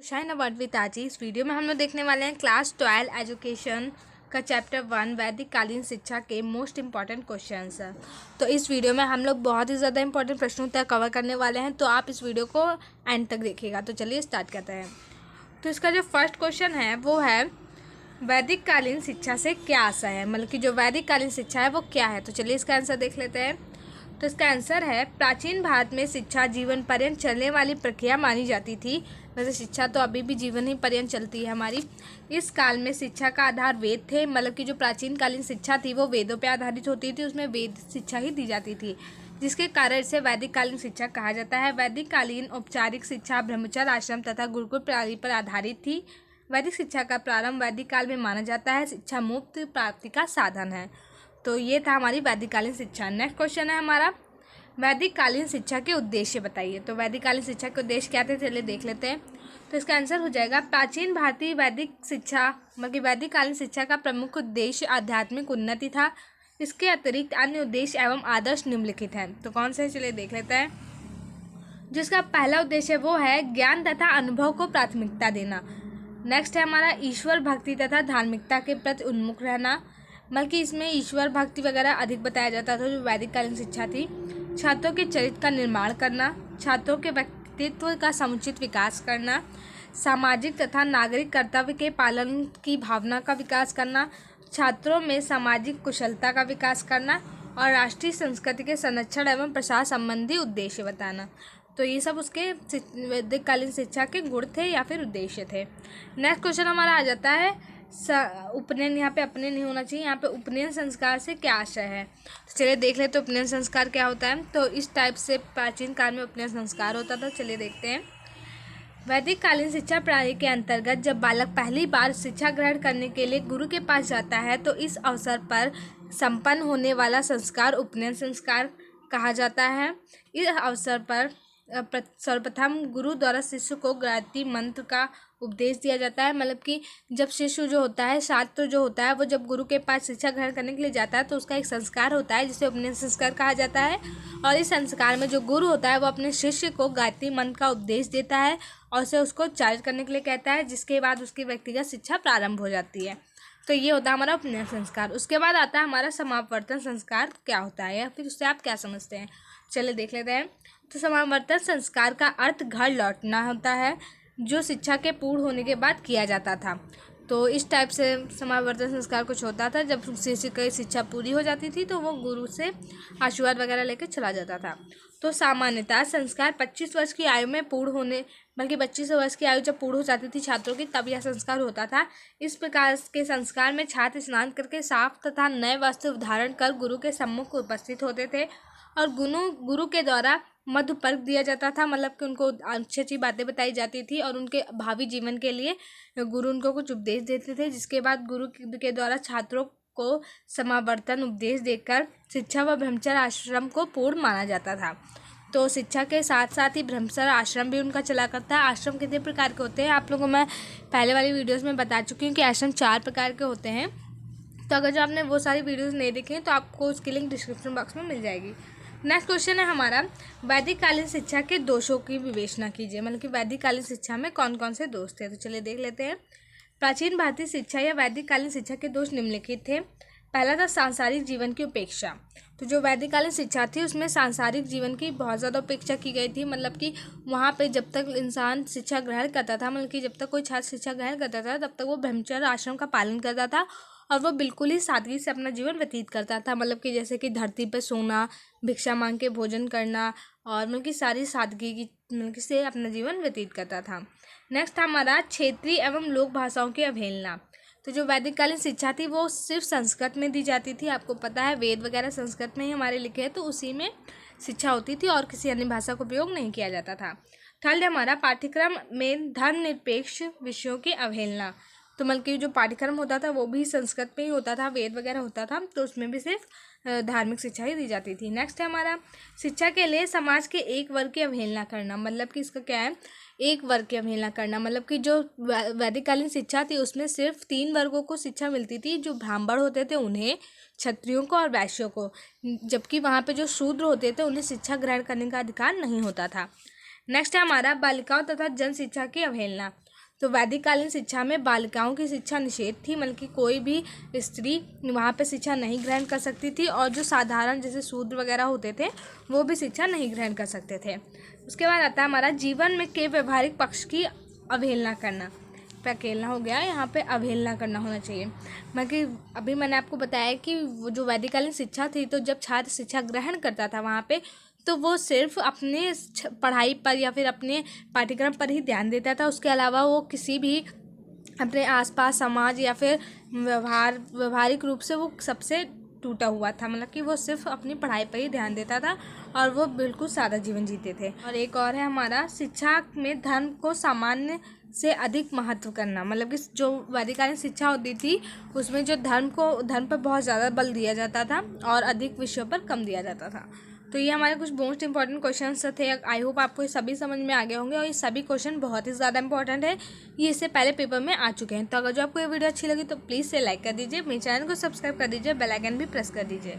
Shine award with आजी। इस video में हम लोग देखने वाले हैं क्लास 12 एजुकेशन का चैप्टर 1 वैदिक कालीन शिक्षा के मोस्ट इंपॉर्टेंट क्वेश्चंस। तो इस वीडियो में हम लोग बहुत ही ज़्यादा इंपॉर्टेंट प्रश्नों तक कवर करने वाले हैं, तो आप इस वीडियो को एंड तक देखिएगा। तो चलिए स्टार्ट करते हैं। तो इसका जो फर्स्ट क्वेश्चन है वो है वैदिक कालीन शिक्षा से क्या आशा है, मतलब कि जो वैदिक कालीन शिक्षा है वो क्या है। तो चलिए इसका आंसर देख लेते हैं। तो इसका आंसर है प्राचीन भारत में शिक्षा जीवन पर्यंत चलने वाली प्रक्रिया मानी जाती थी। वैसे शिक्षा तो अभी भी जीवन ही पर्यंत चलती है हमारी। इस काल में शिक्षा का आधार वेद थे, मतलब कि जो प्राचीन कालीन शिक्षा थी वो वेदों पर आधारित होती थी, उसमें वेद शिक्षा ही दी जाती थी, जिसके कारण इसे वैदिक कालीन शिक्षा कहा जाता है। वैदिक कालीन औपचारिक शिक्षा ब्रह्मचर्य आश्रम तथा गुरुकुल प्रणाली पर आधारित थी। वैदिक शिक्षा का प्रारंभ वैदिक काल में माना जाता है। शिक्षा मुक्त प्राप्ति का साधन है। तो ये था हमारी वैदिक कालीन शिक्षा। नेक्स्ट क्वेश्चन है हमारा वैदिक कालीन शिक्षा के उद्देश्य बताइए। तो वैदिक कालीन शिक्षा के उद्देश्य क्या थे, चलिए देख लेते हैं। तो इसका आंसर हो जाएगा प्राचीन भारतीय वैदिक शिक्षा, मतलब वैदिक कालीन शिक्षा का प्रमुख उद्देश्य आध्यात्मिक उन्नति था। इसके अतिरिक्त अन्य उद्देश्य एवं आदर्श निम्नलिखित हैं। तो कौन से, चलिए देख लेते हैं। जिसका पहला उद्देश्य वो है ज्ञान तथा अनुभव को प्राथमिकता देना। नेक्स्ट है हमारा ईश्वर भक्ति तथा धार्मिकता के प्रति उन्मुख रहना, बल्कि इसमें ईश्वर भक्ति वगैरह अधिक बताया जाता था जो वैदिक कालीन शिक्षा थी। छात्रों के चरित्र का निर्माण करना, छात्रों के व्यक्तित्व का समुचित विकास करना, सामाजिक तथा नागरिक कर्तव्य के पालन की भावना का विकास करना, छात्रों में सामाजिक कुशलता का विकास करना और राष्ट्रीय संस्कृति के संरक्षण एवं प्रसार संबंधी उद्देश्य बताना। तो ये सब उसके वैदिक कालीन शिक्षा के गुण थे या फिर उद्देश्य थे। नेक्स्ट क्वेश्चन हमारा आ जाता है उपनयन। यहाँ पे अपने नहीं होना चाहिए, यहाँ पे उपनयन संस्कार से क्या आशय है। तो चलिए देख लेते तो उपनयन संस्कार क्या होता है। तो इस टाइप से प्राचीन काल में उपनयन संस्कार होता था। चलिए देखते हैं। वैदिक कालीन शिक्षा प्रणाली के अंतर्गत जब बालक पहली बार शिक्षा ग्रहण करने के लिए गुरु के पास जाता है तो इस अवसर पर संपन्न होने वाला संस्कार उपनयन संस्कार कहा जाता है। इस अवसर पर सर्वप्रथम गुरु द्वारा शिष्य को गायत्री मंत्र का उपदेश दिया जाता है, मतलब कि जब शिष्य जो होता है, छात्र जो होता है, वो जब गुरु के पास शिक्षा ग्रहण करने के लिए जाता है तो उसका एक संस्कार होता है जिसे उपनयन संस्कार कहा जाता है। और इस संस्कार में जो गुरु होता है वो अपने शिष्य को गायत्री मंत्र का उपदेश देता है और उसे उसको उच्चारित करने के लिए कहता है, जिसके बाद उसकी व्यक्तिगत शिक्षा प्रारंभ हो जाती है। तो ये होता है हमारा उपनयन संस्कार। उसके बाद आता है हमारा समावर्तन संस्कार क्या होता है या फिर उससे आप क्या समझते हैं, चलिए देख लेते हैं। तो समावर्तन संस्कार का अर्थ घर लौटना होता है, जो शिक्षा के पूर्ण होने के बाद किया जाता था। तो इस टाइप से समावर्तन संस्कार कुछ होता था, जब शिष्य की शिक्षा पूरी हो जाती थी तो वो गुरु से आशीर्वाद वगैरह लेकर चला जाता था। तो सामान्यतः संस्कार 25 वर्ष की आयु में पूर्ण होने, बल्कि 25 वर्ष की आयु जब पूर्ण हो जाती थी छात्रों की, तब यह संस्कार होता था। इस प्रकार के संस्कार में छात्र स्नान करके साफ तथा नए वस्त्र धारण कर गुरु के सम्मुख उपस्थित होते थे और गुरु के द्वारा मध्य पर्क दिया जाता था, मतलब कि उनको अच्छी अच्छी बातें बताई जाती थी और उनके भावी जीवन के लिए गुरु उनको कुछ उपदेश देते थे, जिसके बाद गुरु के द्वारा छात्रों को समावर्तन उपदेश देकर शिक्षा व ब्रह्मचर्य आश्रम को पूर्ण माना जाता था। तो शिक्षा के साथ साथ ही ब्रह्मचर्य आश्रम भी उनका चला करता है। आश्रम कितने प्रकार के होते हैं आप लोगों को मैं पहले वाली वीडियोज़ में बता चुकी हूँ कि आश्रम 4 प्रकार के होते हैं। तो अगर जो आपने वो सारी वीडियोज़ नहीं देखी तो आपको उसकी लिंक डिस्क्रिप्शन बॉक्स में मिल जाएगी। नेक्स्ट क्वेश्चन है हमारा वैदिक कालीन शिक्षा के दोषों की विवेचना कीजिए, मतलब कि वैदिक कालीन शिक्षा में कौन कौन से दोष थे। तो चलिए देख लेते हैं। प्राचीन भारतीय शिक्षा या वैदिक कालीन शिक्षा के दोष निम्नलिखित थे। पहला था सांसारिक जीवन की उपेक्षा। तो जो वैदिक कालीन शिक्षा थी उसमें सांसारिक जीवन की बहुत ज़्यादा उपेक्षा की गई थी, मतलब कि वहाँ पे जब तक इंसान शिक्षा ग्रहण करता था, मतलब कि जब तक कोई छात्र शिक्षा ग्रहण करता था तब तक वो ब्रह्मचर्य आश्रम का पालन करता था और वो बिल्कुल ही सादगी से अपना जीवन व्यतीत करता था, मतलब कि जैसे कि धरती पर सोना, भिक्षा मांग के भोजन करना और मतलब कि सारी सादगी की मतलब से अपना जीवन व्यतीत करता था। नेक्स्ट था हमारा क्षेत्रीय एवं लोक भाषाओं की अवहेलना। तो जो वैदिक कालीन शिक्षा थी वो सिर्फ संस्कृत में दी जाती थी, आपको पता है वेद वगैरह संस्कृत में ही हमारे लिखे हैं, तो उसी में शिक्षा होती थी और किसी अन्य भाषा का उपयोग नहीं किया जाता था। थर्ड हमारा पाठ्यक्रम में धर्मनिरपेक्ष विषयों की अवहेलना। तो मतलब कि जो पाठ्यक्रम होता था वो भी संस्कृत में ही होता था, वेद वगैरह होता था, तो उसमें भी सिर्फ धार्मिक शिक्षा ही दी जाती थी। नेक्स्ट है हमारा शिक्षा के लिए समाज के एक वर्ग की अवहेलना करना, मतलब कि इसका क्या है, एक वर्ग की अवहेलना करना, मतलब कि जो वैदिक कालीन शिक्षा थी उसमें सिर्फ 3 वर्गों को शिक्षा मिलती थी, जो ब्राह्मण होते थे उन्हें, क्षत्रियों को और वैश्यों को, जबकि वहाँ पे जो शूद्र होते थे उन्हें शिक्षा ग्रहण करने का अधिकार नहीं होता था। नेक्स्ट है हमारा बालिकाओं तथा जन शिक्षा की अवहेलना। तो वैदिक कालीन शिक्षा में बालिकाओं की शिक्षा निषेध थी, मतलब कि कोई भी स्त्री वहाँ पे शिक्षा नहीं ग्रहण कर सकती थी, और जो साधारण जैसे शूद्र वगैरह होते थे वो भी शिक्षा नहीं ग्रहण कर सकते थे। उसके बाद आता है हमारा जीवन में के व्यवहारिक पक्ष की अवहेलना करना। अकेला हो गया, यहाँ पे अवहेलना करना होना चाहिए। मतलब कि अभी मैंने आपको बताया कि वो जो वैदिककालीन शिक्षा थी, तो जब छात्र शिक्षा ग्रहण करता था वहाँ पे, तो वो सिर्फ अपने पढ़ाई पर या फिर अपने पाठ्यक्रम पर ही ध्यान देता था। उसके अलावा वो किसी भी अपने आसपास समाज या फिर व्यवहारिक रूप से वो सबसे टूटा हुआ था, मतलब कि वो सिर्फ अपनी पढ़ाई पर ही ध्यान देता था और वो बिल्कुल सादा जीवन जीते थे। और एक और है हमारा शिक्षा में धर्म को सामान्य से अधिक महत्व करना। मतलब कि जो वैदिककालीन शिक्षा होती थी उसमें जो धर्म पर बहुत ज़्यादा बल दिया जाता था और अधिक विषयों पर कम दिया जाता था। तो ये हमारे कुछ मोस्ट इंपॉर्टेंट क्वेश्चंस थे। आई होप आपको ये सभी समझ में आ गए होंगे, और ये सभी क्वेश्चन बहुत ही ज़्यादा इंपॉर्टेंट है, ये इससे पहले पेपर में आ चुके हैं। तो अगर जो आपको ये वीडियो अच्छी लगी तो प्लीज़ से लाइक कर दीजिए, मेरे चैनल को सब्सक्राइब कर दीजिए, बेल आइकन भी प्रेस कर दीजिए।